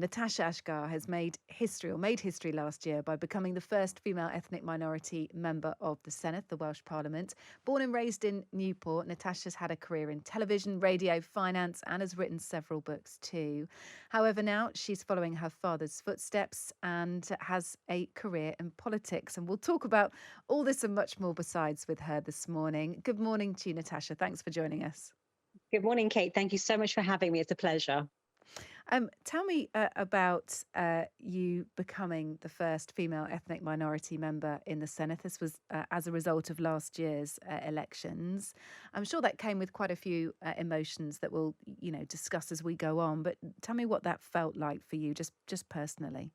Natasha Asghar has made history last year by becoming the first female ethnic minority member of the Senedd, the Welsh Parliament. Born and raised in Newport, Natasha's had a career in television, radio, finance, and has written several books too. However, now she's following her father's footsteps and has a career in politics. And we'll talk about all this and much more besides with her this morning. Good morning to you, Natasha. Thanks for joining us. Good morning, Kate. Thank you so much for having me. It's a pleasure. Tell me about you becoming the first female ethnic minority member in the Senedd. This was as a result of last year's elections. I'm sure that came with quite a few emotions that we'll, discuss as we go on. But tell me what that felt like for you, just personally.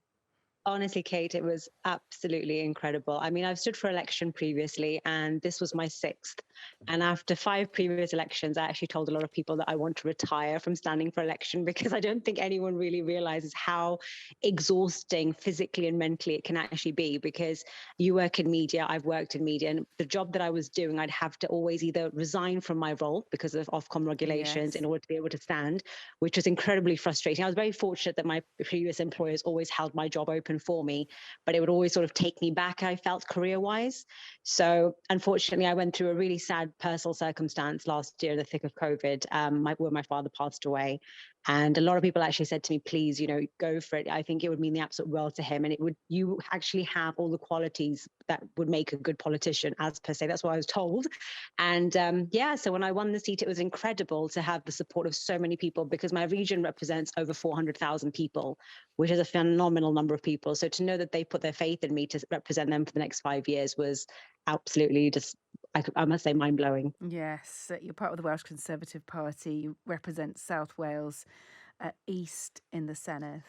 Honestly, Kate, it was absolutely incredible. I mean, I've stood for election previously, and this was my sixth. And after five previous elections, I actually told a lot of people that I want to retire from standing for election because I don't think anyone really realizes how exhausting physically and mentally it can actually be. Because you work in media, I've worked in media, and the job that I was doing, I'd have to always either resign from my role because of Ofcom regulations in Yes. order to be able to stand, which was incredibly frustrating. I was very fortunate that my previous employers always held my job open for me, but it would always sort of take me back, I felt, career wise. So unfortunately, I went through a really sad personal circumstance last year in the thick of COVID, where my father passed away. And a lot of people actually said to me, please, go for it. I think it would mean the absolute world to him. And you actually have all the qualities that would make a good politician, as per se. That's what I was told. And so when I won the seat, it was incredible to have the support of so many people because my region represents over 400,000 people, which is a phenomenal number of people. So to know that they put their faith in me to represent them for the next 5 years was absolutely just, I must say, mind blowing. Yes, you're part of the Welsh Conservative Party. You represent South Wales East in the Senedd.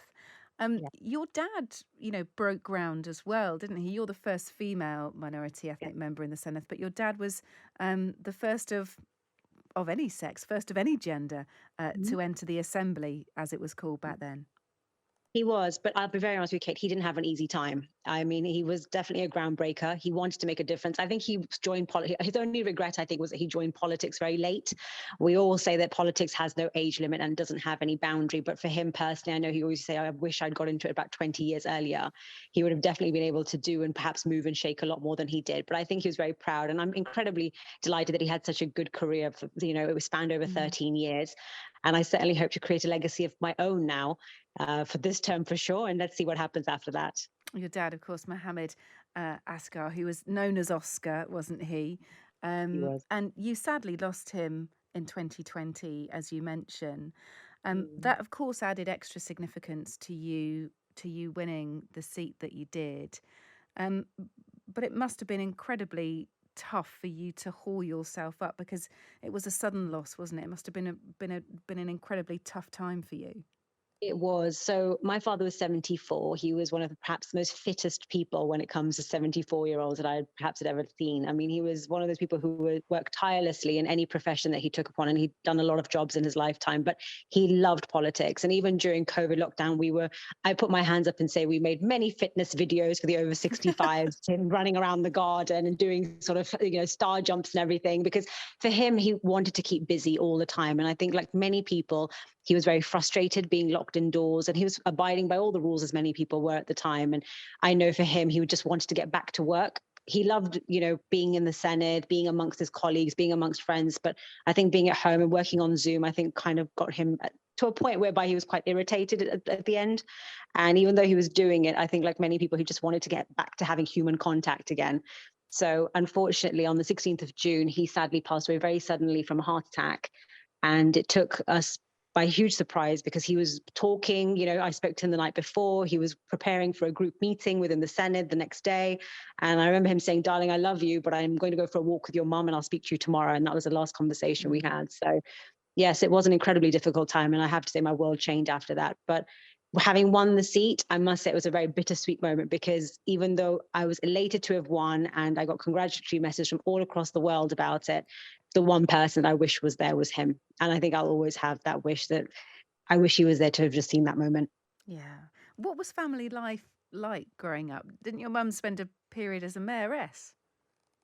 Your dad, broke ground as well, didn't he? You're the first female minority Yeah. ethnic member in the Senedd, but your dad was the first of any sex, first of any gender to enter the assembly, as it was called back then. He was, but I'll be very honest with you, Kate, he didn't have an easy time. I mean, he was definitely a groundbreaker. He wanted to make a difference. I think he joined politics. His only regret, I think, was that he joined politics very late. We all say that politics has no age limit and doesn't have any boundary. But for him personally, I know he always say, I wish I'd got into it about 20 years earlier. He would have definitely been able to do and perhaps move and shake a lot more than he did. But I think he was very proud. And I'm incredibly delighted that he had such a good career. It was spanned over 13 years. And I certainly hope to create a legacy of my own now for this term for sure. And let's see what happens after that. Your dad, of course, Mohammed Asghar, who was known as Oscar, wasn't he? He was. And you sadly lost him in 2020, as you mentioned. Mm. That, of course, added extra significance to you winning the seat that you did. Um, but it must have been incredibly tough for you to haul yourself up because it was a sudden loss, wasn't it? It must have been an incredibly tough time for you. It was. So my father was 74. He was one of the perhaps most fittest people when it comes to 74-year-olds that I perhaps had ever seen. I mean, he was one of those people who would work tirelessly in any profession that he took upon, and he'd done a lot of jobs in his lifetime, but he loved politics. And even during COVID lockdown, I put my hands up and say we made many fitness videos for the over 65s, him running around the garden and doing sort of, star jumps and everything, because for him, he wanted to keep busy all the time. And I think like many people, he was very frustrated being locked indoors, and he was abiding by all the rules as many people were at the time. And I know for him, he just wanted to get back to work. He loved, being in the Senedd, being amongst his colleagues, being amongst friends. But I think being at home and working on Zoom, I think kind of got him to a point whereby he was quite irritated at the end. And even though he was doing it, I think like many people, he just wanted to get back to having human contact again. So unfortunately, on the 16th of June, he sadly passed away very suddenly from a heart attack. And it took us by huge surprise because he was talking, I spoke to him the night before. He was preparing for a group meeting within the Senedd the next day. And I remember him saying, darling, I love you, but I'm going to go for a walk with your mum and I'll speak to you tomorrow. And that was the last conversation we had. So yes, it was an incredibly difficult time. And I have to say my world changed after that. But having won the seat, I must say it was a very bittersweet moment because even though I was elated to have won and I got congratulatory messages from all across the world about it, the one person I wish was there was him. And I think I'll always have that wish that I wish he was there to have just seen that moment. Yeah. What was family life like growing up? Didn't your mum spend a period as a mayoress?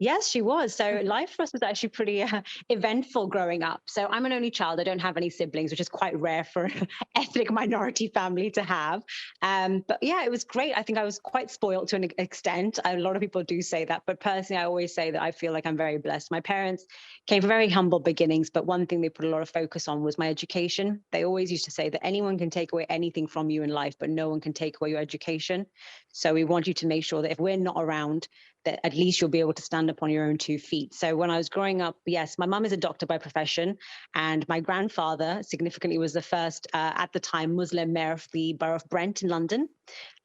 Yes, she was. So life for us was actually pretty eventful growing up. So I'm an only child. I don't have any siblings, which is quite rare for an ethnic minority family to have. But yeah, it was great. I think I was quite spoiled to an extent. A lot of people do say that, but personally, I always say that I feel like I'm very blessed. My parents came from very humble beginnings, but one thing they put a lot of focus on was my education. They always used to say that anyone can take away anything from you in life, but no one can take away your education. So we want you to make sure that if we're not around, that at least you'll be able to stand up on your own 2 feet. So when I was growing up, yes, my mum is a doctor by profession, and my grandfather significantly was the first, at the time, Muslim mayor of the borough of Brent in London.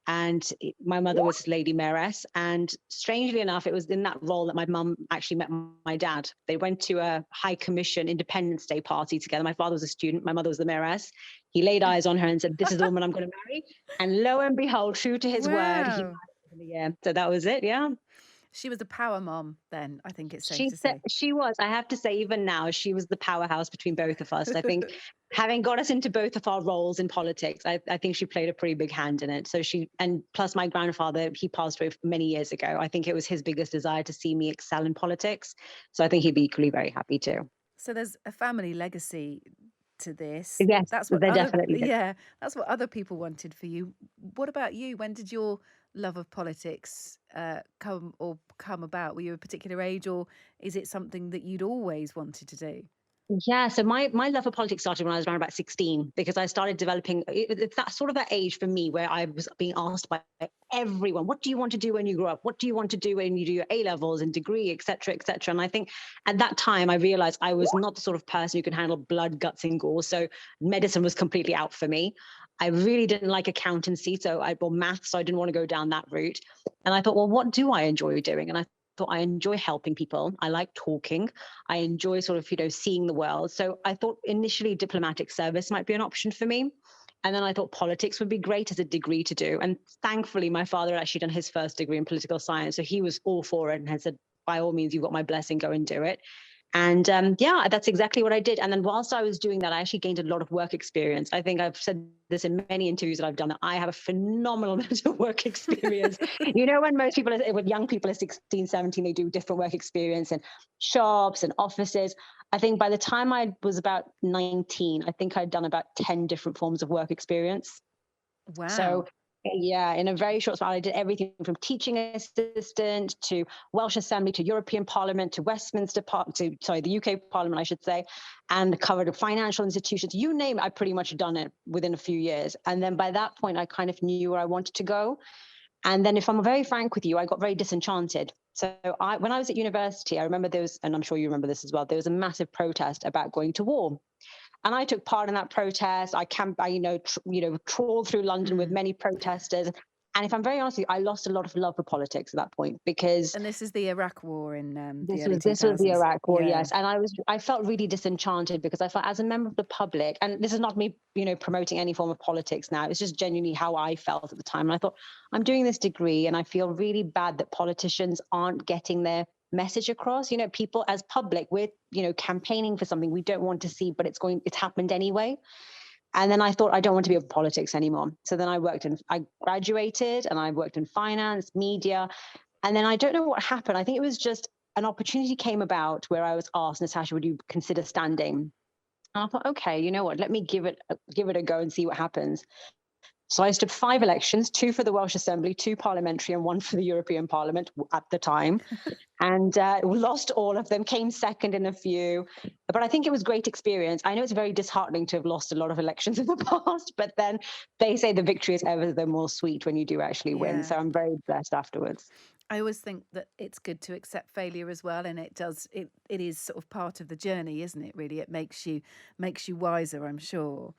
And my mother was Lady Mayoress. And strangely enough, it was in that role that my mum actually met my dad. They went to a High Commission Independence Day party together. My father was a student, my mother was the mayoress. He laid eyes on her and said, "This is the woman I'm going to marry." And lo and behold, true to his word, he Wow. married in the year. So that was it. Yeah. She was a power mom then, I think it's safe to say. She was. I have to say, even now, she was the powerhouse between both of us. I think having got us into both of our roles in politics, I think she played a pretty big hand in it. So and plus my grandfather, he passed away many years ago. I think it was his biggest desire to see me excel in politics. So I think he'd be equally very happy too. So there's a family legacy to this. Yes, That's what they other definitely did. yeah, that's what other people wanted for you. What about you? When did your love of politics come about? Were you a particular age, or is it something that you'd always wanted to do? Yeah, so my love for politics started when I was around about 16 because I started developing. It's that sort of that age for me where I was being asked by everyone, "What do you want to do when you grow up? What do you want to do when you do your A levels and degree, etc., etc." And I think at that time I realized I was not the sort of person who can handle blood, guts, and gore. So medicine was completely out for me. I really didn't like accountancy, or maths, so I didn't want to go down that route. And I thought, well, what do I enjoy doing? And I thought I enjoy helping people. I like talking. I enjoy sort of, seeing the world. So I thought initially diplomatic service might be an option for me. And then I thought politics would be great as a degree to do. And thankfully, my father had actually done his first degree in political science. So he was all for it and had said, by all means, you've got my blessing, go and do it. And yeah, that's exactly what I did. And then whilst I was doing that, I actually gained a lot of work experience. I think I've said this in many interviews that I've done, that I have a phenomenal amount of work experience. When most people, when young people are 16, 17, they do different work experience in shops and offices. I think by the time I was about 19, I think I'd done about 10 different forms of work experience. So Wow. yeah, in a very short time, I did everything from teaching assistant to Welsh Assembly to European Parliament to Westminster the UK Parliament, I should say, and covered financial institutions. You name it, I pretty much done it within a few years. And then by that point, I kind of knew where I wanted to go. And then, if I'm very frank with you, I got very disenchanted. So when I was at university, I remember there was, and I'm sure you remember this as well, there was a massive protest about going to war. And I took part in that protest. I trawled through London with many protesters. And if I'm very honest with you, I lost a lot of love for politics at that point because And this is the Iraq War in the this early was this was the 2000s. Iraq War, Yeah. yes. And I felt really disenchanted because I felt, as a member of the public, and this is not me, promoting any form of politics now. It's just genuinely how I felt at the time. And I thought, I'm doing this degree and I feel really bad that politicians aren't getting their message across. People as public, we're, campaigning for something we don't want to see, but it's happened anyway. And then I thought, I don't want to be in politics anymore. So then I graduated and I worked in finance, media. And then I don't know what happened. I think it was just an opportunity came about where I was asked, Natasha, would you consider standing? And I thought, okay, you know what? Let me give it a go and see what happens. So I stood 5 elections, 2 for the Welsh Assembly, 2 parliamentary, and 1 for the European Parliament at the time. And lost all of them, came second in a few. But I think it was great experience. I know it's very disheartening to have lost a lot of elections in the past, but then they say the victory is ever the more sweet when you do actually win. Yeah. So I'm very blessed afterwards. I always think that it's good to accept failure as well, and it is sort of part of the journey, isn't it? Really, it makes you wiser, I'm sure.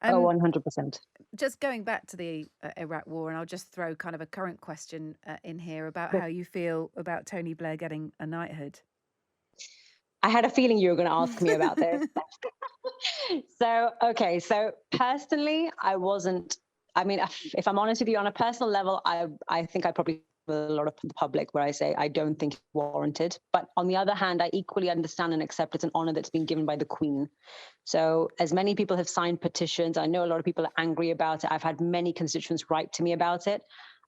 Oh, Um, 100%. just going back to the Iraq War, and I'll just throw kind of a current question in here about how you feel about Tony Blair getting a knighthood. I had a feeling you were going to ask me about this. So personally, I wasn't. I mean, if I'm honest with you, on a personal level, I think I probably with a lot of the public where I say I don't think it's warranted. But on the other hand, I equally understand and accept it's an honor that's been given by the Queen. So as many people have signed petitions, I know a lot of people are angry about it. I've had many constituents write to me about it.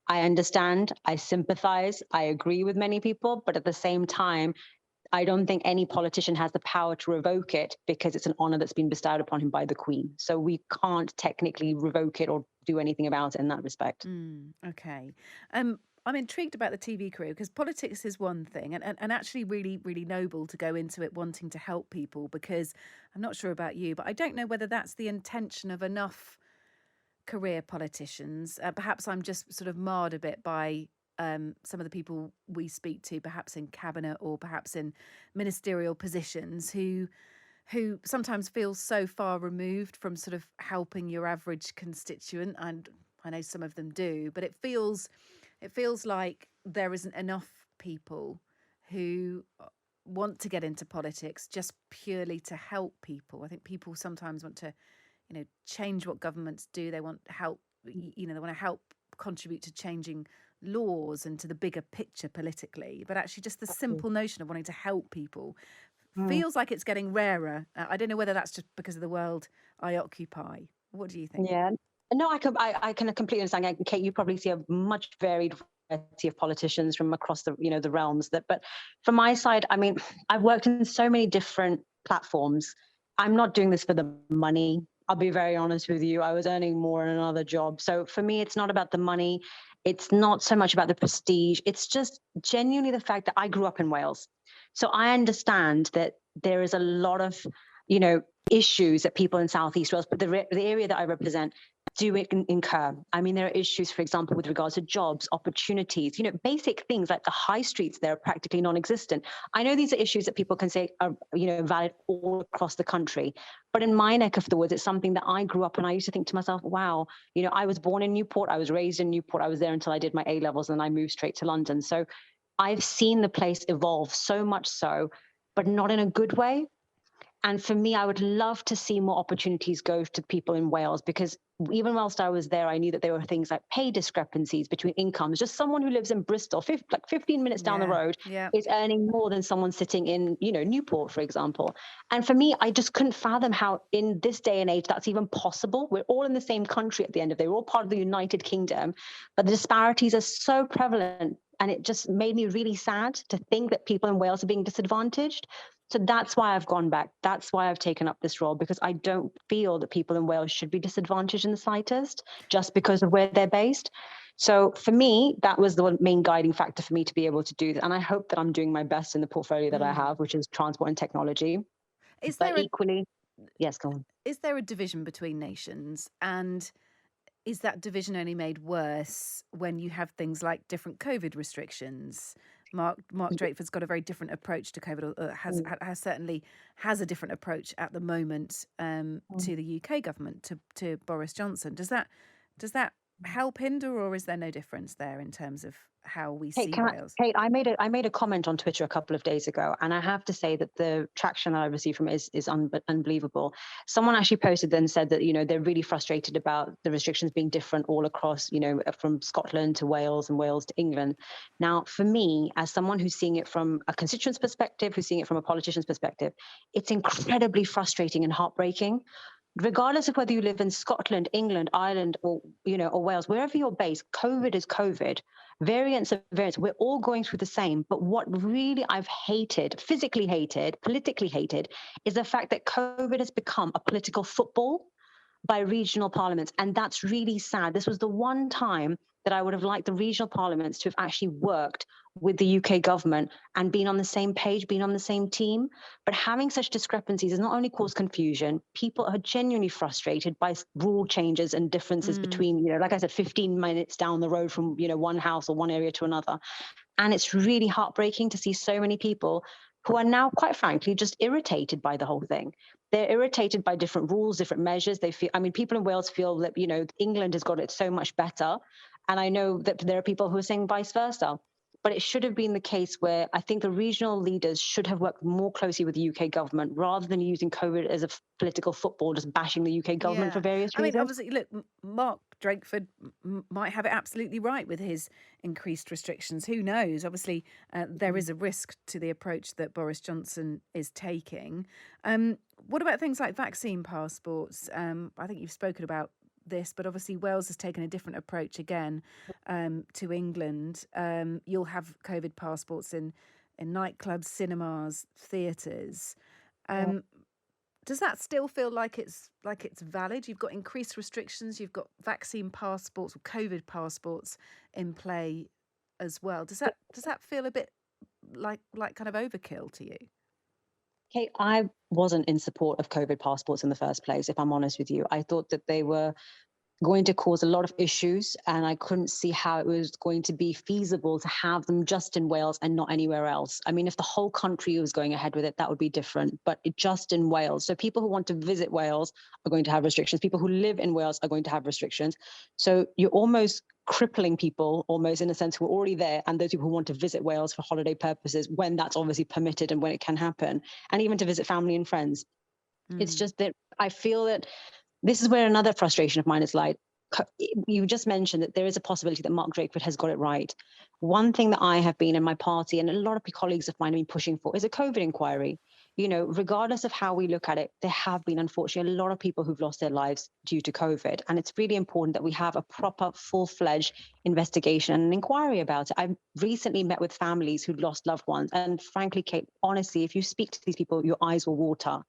I understand, I sympathize, I agree with many people, but at the same time, I don't think any politician has the power to revoke it because it's an honor that's been bestowed upon him by the Queen. So we can't technically revoke it or do anything about it in that respect. Okay. I'm intrigued about the TV career because politics is one thing, and actually really, really noble to go into it wanting to help people, because I'm not sure about you, but I don't know whether that's the intention of enough career politicians. Perhaps I'm just sort of marred a bit by some of the people we speak to, perhaps in cabinet or perhaps in ministerial positions, who sometimes feel so far removed from sort of helping your average constituent. And I know some of them do, but it feels like there isn't enough people who want to get into politics just purely to help people. I think people sometimes want to, change what governments do. They want help, they want to help contribute to changing laws and to the bigger picture politically. But actually, just the simple notion of wanting to help people Mm. feels like it's getting rarer. I don't know whether that's just because of the world I occupy. What do you think? Yeah. No, I can completely understand. Kate, you probably see a much varied variety of politicians from across the realms. But from my side, I mean, I've worked in so many different platforms. I'm not doing this for the money. I'll be very honest with you. I was earning more in another job. So for me, it's not about the money. It's not so much about the prestige. It's just genuinely the fact that I grew up in Wales. So I understand that there is a lot of, you know, issues that people in Southeast Wales, but the area that I represent do incur. I mean, there are issues, for example, with regards to jobs, opportunities, basic things like the high streets there are practically non-existent. I know these are issues that people can say are, valid all across the country. But in my neck of the woods, it's something that I grew up and I used to think to myself, wow, I was born in Newport, I was raised in Newport, I was there until I did my A levels and I moved straight to London. So I've seen the place evolve so much so, but not in a good way. And for me, I would love to see more opportunities go to people in Wales, because even whilst I was there, I knew that there were things like pay discrepancies between incomes. Just someone who lives in Bristol, like 15 minutes down the Yeah, road, yeah. is earning more than someone sitting in, Newport, for example. And for me, I just couldn't fathom how in this day and age that's even possible. We're all in the same country at the end of the day. We're all part of the United Kingdom, but the disparities are so prevalent. And it just made me really sad to think that people in Wales are being disadvantaged. So that's why I've gone back. That's why I've taken up this role, because I don't feel that people in Wales should be disadvantaged in the slightest just because of where they're based. So for me, that was the main guiding factor for me to be able to do that. And I hope that I'm doing my best in the portfolio that I have, which is transport and technology. Is But there a equally, yes, go on. is there a division between nations, and is that division only made worse when you have things like different COVID restrictions? Mark Drakeford's got a very different approach to COVID, or has certainly has a different approach at the moment to the UK government, to Boris Johnson. Does that help hinder, or is there no difference there in terms of how we Kate, see Wales? Kate, I made a comment on Twitter a couple of days ago, and I have to say that the traction that I received from it is unbelievable. Someone actually posted and said that they're really frustrated about the restrictions being different all across, from Scotland to Wales and Wales to England. Now, for me, as someone who's seeing it from a constituent's perspective, who's seeing it from a politician's perspective, it's incredibly frustrating and heartbreaking, regardless of whether you live in Scotland, England, Ireland, or Wales. Wherever you're based, COVID is COVID. Variants of variants, we're all going through the same. But what really I've hated, physically hated, politically hated, is the fact that COVID has become a political football by regional parliaments. And that's really sad. This was the one time that I would have liked the regional parliaments to have actually worked with the UK government and been on the same page, been on the same team. But having such discrepancies has not only caused confusion, people are genuinely frustrated by rule changes and differences Mm. between, like I said, 15 minutes down the road from, one house or one area to another. And it's really heartbreaking to see so many people who are now, quite frankly, just irritated by the whole thing. They're irritated by different rules, different measures. They feel, I mean, people in Wales feel that, England has got it so much better. And I know that there are people who are saying vice versa. But it should have been the case where I think the regional leaders should have worked more closely with the UK government rather than using COVID as a political football, just bashing the UK government for Yeah. various I mean, reasons. obviously, look, Mark Drakeford might have it absolutely right with his increased restrictions. Who knows? Obviously, there is a risk to the approach that Boris Johnson is taking. What about things like vaccine passports? I think you've spoken about this, but obviously Wales has taken a different approach again to England. You'll have COVID passports in nightclubs, cinemas, theatres. Um, does that still feel like it's valid? You've got increased restrictions. You've got vaccine passports or COVID passports in play as well. Does that feel a bit like kind of overkill to you? Okay, I wasn't in support of COVID passports in the first place, if I'm honest with you. I thought that they were going to cause a lot of issues, and I couldn't see how it was going to be feasible to have them just in Wales and not anywhere else. I mean, if the whole country was going ahead with it, that would be different, but just in Wales. So people who want to visit Wales are going to have restrictions. People who live in Wales are going to have restrictions. So you're almost crippling people, almost in a sense, who are already there, and those people who want to visit Wales for holiday purposes, when that's obviously permitted and when it can happen, and even to visit family and friends. It's just that I feel that this is where another frustration of mine is like. You just mentioned that there is a possibility that Mark Drakeford has got it right. One thing that I have been in my party and a lot of colleagues of mine have been pushing for is a COVID inquiry. You know, regardless of how we look at it, there have been, unfortunately, a lot of people who've lost their lives due to COVID. And it's really important that we have a proper, full-fledged investigation and an inquiry about it. I've recently met with families who'd lost loved ones. And frankly, Kate, honestly, if you speak to these people, your eyes will water,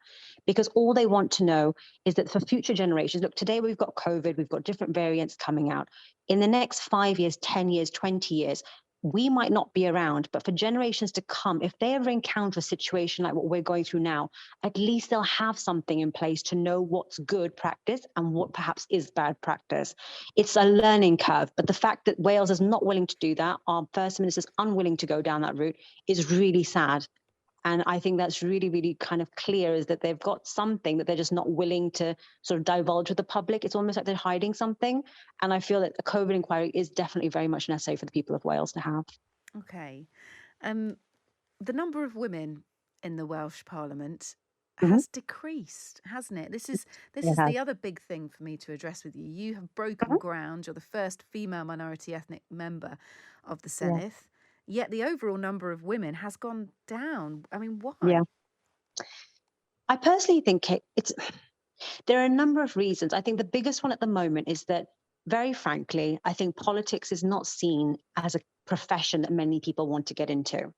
because all they want to know is that for future generations, look, today we've got COVID, we've got different variants coming out. In the next 5 years, 10 years, 20 years, we might not be around, but for generations to come, if they ever encounter a situation like what we're going through now, at least they'll have something in place to know what's good practice and what perhaps is bad practice. It's a learning curve, but the fact that Wales is not willing to do that, our First Minister is unwilling to go down that route, is really sad. And I think that's really, really kind of clear, is that they've got something that they're just not willing to sort of divulge with the public. It's almost like they're hiding something. And I feel that a COVID inquiry is definitely very much necessary for the people of Wales to have. Okay. The number of women in the Welsh Parliament Mhm. has decreased, hasn't it? This is Yeah. the other big thing for me to address with you. You have broken Mhm. ground. You're the first female minority ethnic member of the Yeah. Senedd, yet the overall number of women has gone down. I mean, Yeah. why? I personally think there are a number of reasons. I think the biggest one at the moment is that, very frankly, I think politics is not seen as a profession that many people want to get into.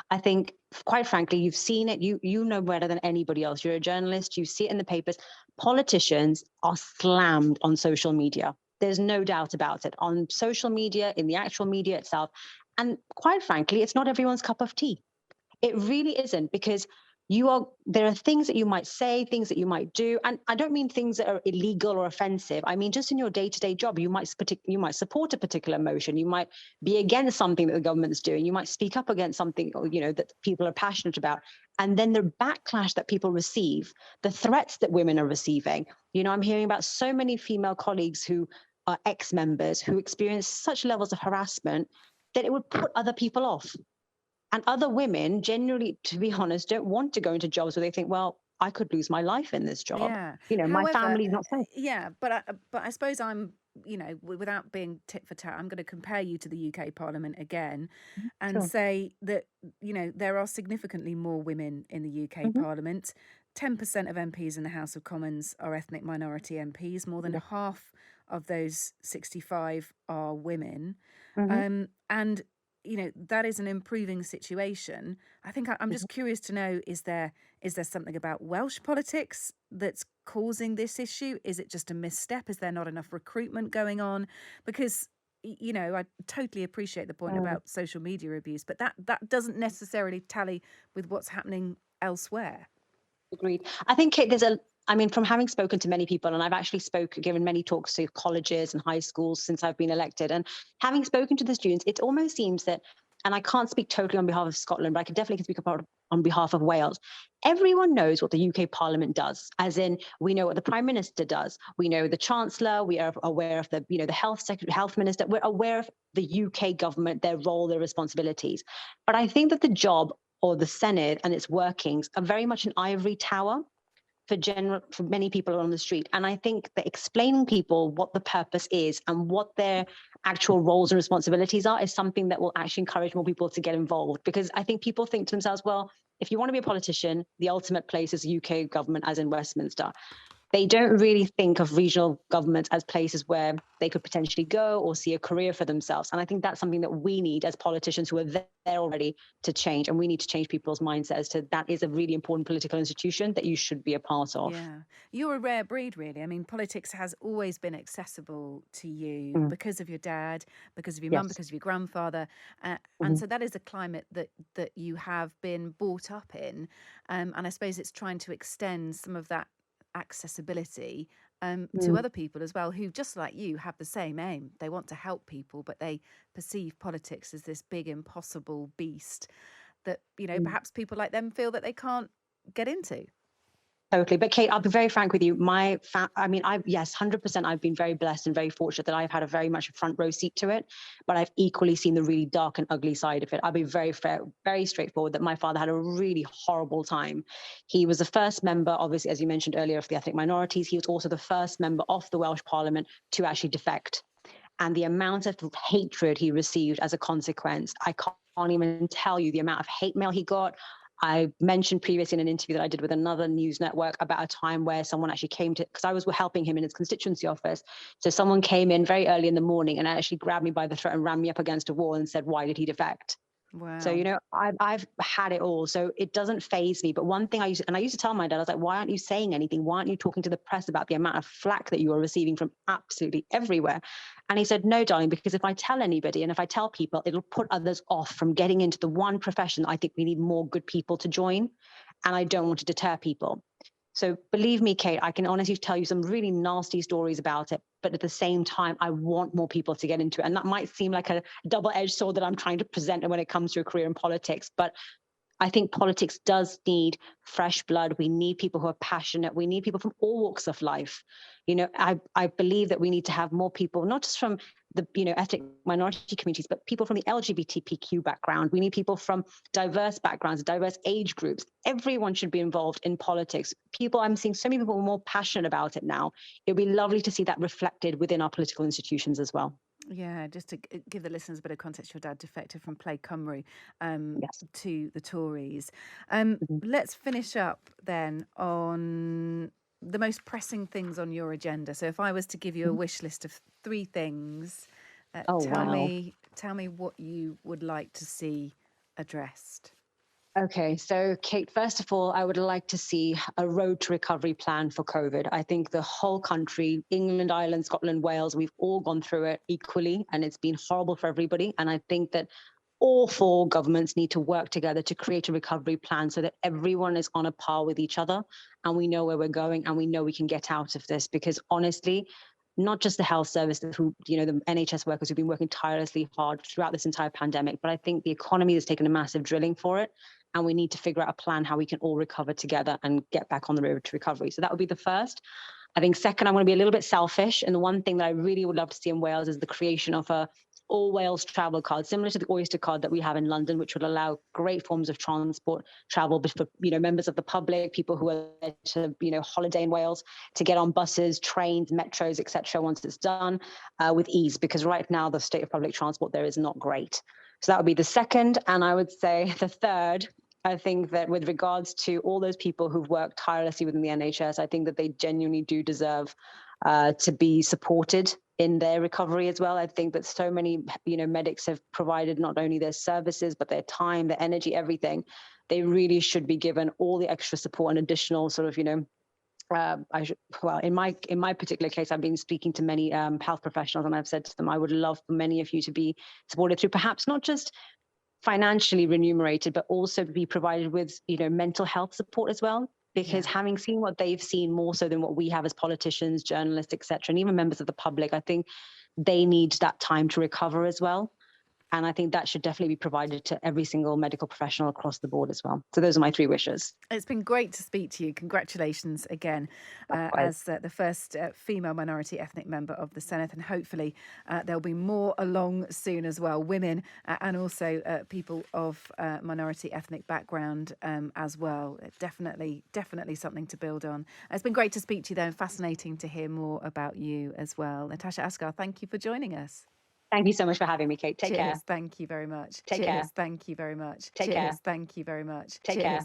I think, quite frankly, you've seen it. You know better than anybody else. You're a journalist. You see it in the papers. Politicians are slammed on social media. There's no doubt about it. On social media, in the actual media itself, and quite frankly, it's not everyone's cup of tea. It really isn't, because there are things that you might say, things that you might do, and I don't mean things that are illegal or offensive. I mean, just in your day-to-day job, you might support a particular motion, you might be against something that the government's doing, you might speak up against something, that people are passionate about, and then the backlash that people receive, the threats that women are receiving. I'm hearing about so many female colleagues who are ex-members who experience such levels of harassment that it would put other people off. And other women, generally, to be honest, don't want to go into jobs where they think, well, I could lose my life in this job. Yeah. My However, family's not safe. yeah, but I suppose I'm, without being tit for tat, I'm going to compare you to the UK Parliament again, and Sure. say that there are significantly more women in the UK Hmm. Parliament. 10% of MPs in the House of Commons are ethnic minority MPs. More than Yeah. half of those 65 are women, Hmm. and that is an improving situation. I think I'm Hmm. just curious to know: is there something about Welsh politics that's causing this issue? Is it just a misstep? Is there not enough recruitment going on? Because I totally appreciate the point about social media abuse, but that doesn't necessarily tally with what's happening elsewhere. Agreed. I think, Kate, from having spoken to many people, and I've actually given many talks to colleges and high schools since I've been elected, and having spoken to the students, it almost seems that, and I can't speak totally on behalf of Scotland, but I can definitely speak about on behalf of Wales. Everyone knows what the UK Parliament does, as in we know what the Prime Minister does, we know the Chancellor, we are aware of the Health Secretary, Health Minister, we're aware of the UK government, their role, their responsibilities. But I think that the job or the Senedd and its workings are very much an ivory tower for many people on the street. And I think that explaining people what the purpose is and what their actual roles and responsibilities are is something that will actually encourage more people to get involved. Because I think people think to themselves, well, if you want to be a politician, the ultimate place is the UK government, as in Westminster. they don't really think of regional governments as places where they could potentially go or see a career for themselves. And I think that's something that we need as politicians who are there already to change. And we need to change people's mindset as to that is a really important political institution that you should be a part of. Yeah. You're a rare breed, really. I mean, politics has always been accessible to you Mm, because of your dad, because of your mum, yes. because of your grandfather. And Mhm, so that is a climate that you have been brought up in. And I suppose it's trying to extend some of that accessibility to mm, other people as well, who, just like you, have the same aim. They want to help people, but they perceive politics as this big, impossible beast that, mm. perhaps people like them feel that they can't get into. Totally. But Kate, I'll be very frank with you. I mean, yes, 100%. I've been very blessed and very fortunate that I've had a very much a front row seat to it. But I've equally seen the really dark and ugly side of it. I'll be very fair, very straightforward that my father had a really horrible time. He was the first member, obviously, as you mentioned earlier, of the ethnic minorities. He was also the first member of the Welsh Parliament to actually defect. And the amount of hatred he received as a consequence, I can't even tell you the amount of hate mail he got. I mentioned previously in an interview that I did with another news network about a time where someone actually came to, because I was helping him in his constituency office. So someone came in very early in the morning and actually grabbed me by the throat and ran me up against a wall and said, "Why did he defect?" So, Wow. I've had it all. So it doesn't phase me. But one thing I used to tell my dad, I was like, why aren't you saying anything? Why aren't you talking to the press about the amount of flack that you are receiving from absolutely everywhere? And he said, no, darling, because if I tell anybody and if I tell people, it'll put others off from getting into the one profession I think we need more good people to join. And I don't want to deter people. So believe me, Kate, I can honestly tell you some really nasty stories about it. But at the same time, I want more people to get into it. And that might seem like a double-edged sword that I'm trying to present when it comes to a career in politics. But I think politics does need fresh blood. We need people who are passionate. We need people from all walks of life. I believe that we need to have more people, not just from the ethnic minority communities, but people from the LGBTQ background. We need people from diverse backgrounds, diverse age groups. Everyone should be involved in politics. I'm seeing so many people more passionate about it now. It'd be lovely to see that reflected within our political institutions as well. Yeah, just to give the listeners a bit of context, your dad defected from Plaid Cymru Yes. to the Tories. Mhm. Let's finish up then on the most pressing things on your agenda. So, if I was to give you a Mhm. wish list of three things, Oh, tell wow. me what you would like to see addressed. Okay, so Kate, first of all, I would like to see a road to recovery plan for COVID. I think the whole country, England, Ireland, Scotland, Wales, we've all gone through it equally, and it's been horrible for everybody. And I think that all four governments need to work together to create a recovery plan so that everyone is on a par with each other and we know where we're going and we know we can get out of this. Because honestly, not just the health service, the NHS workers who've been working tirelessly hard throughout this entire pandemic, but I think the economy has taken a massive drilling for it. And we need to figure out a plan how we can all recover together and get back on the road to recovery. So that would be the first. I think second, I'm going to be a little bit selfish. And the one thing that I really would love to see in Wales is the creation of a all Wales travel card, similar to the Oyster card that we have in London, which would allow great forms of transport travel for members of the public, people who are there to holiday in Wales, to get on buses, trains, metros, etc. Once it's done with ease, because right now the state of public transport there is not great. So that would be the second, and I would say the third. I think that with regards to all those people who've worked tirelessly within the NHS, I think that they genuinely do deserve to be supported in their recovery as well. I think that so many, medics have provided not only their services, but their time, their energy, everything. They really should be given all the extra support and additional sort of, in my particular case, I've been speaking to many health professionals, and I've said to them, I would love for many of you to be supported through perhaps not just financially remunerated, but also be provided with, mental health support as well. Because Yeah. having seen what they've seen more so than what we have as politicians, journalists, etc., and even members of the public, I think they need that time to recover as well. And I think that should definitely be provided to every single medical professional across the board as well. So those are my three wishes. It's been great to speak to you. Congratulations again Likewise. as the first female minority ethnic member of the Senedd, and hopefully there'll be more along soon as well, women and also people of minority ethnic background as well. Definitely something to build on. It's been great to speak to you, though, and fascinating to hear more about you as well. Natasha Asghar, thank you for joining us. Thank you so much for having me, Kate. Take care. Cheers. Thank you very much. Take care. Cheers. Thank you very much. Take care. Cheers. Thank you very much. Take Cheers. care.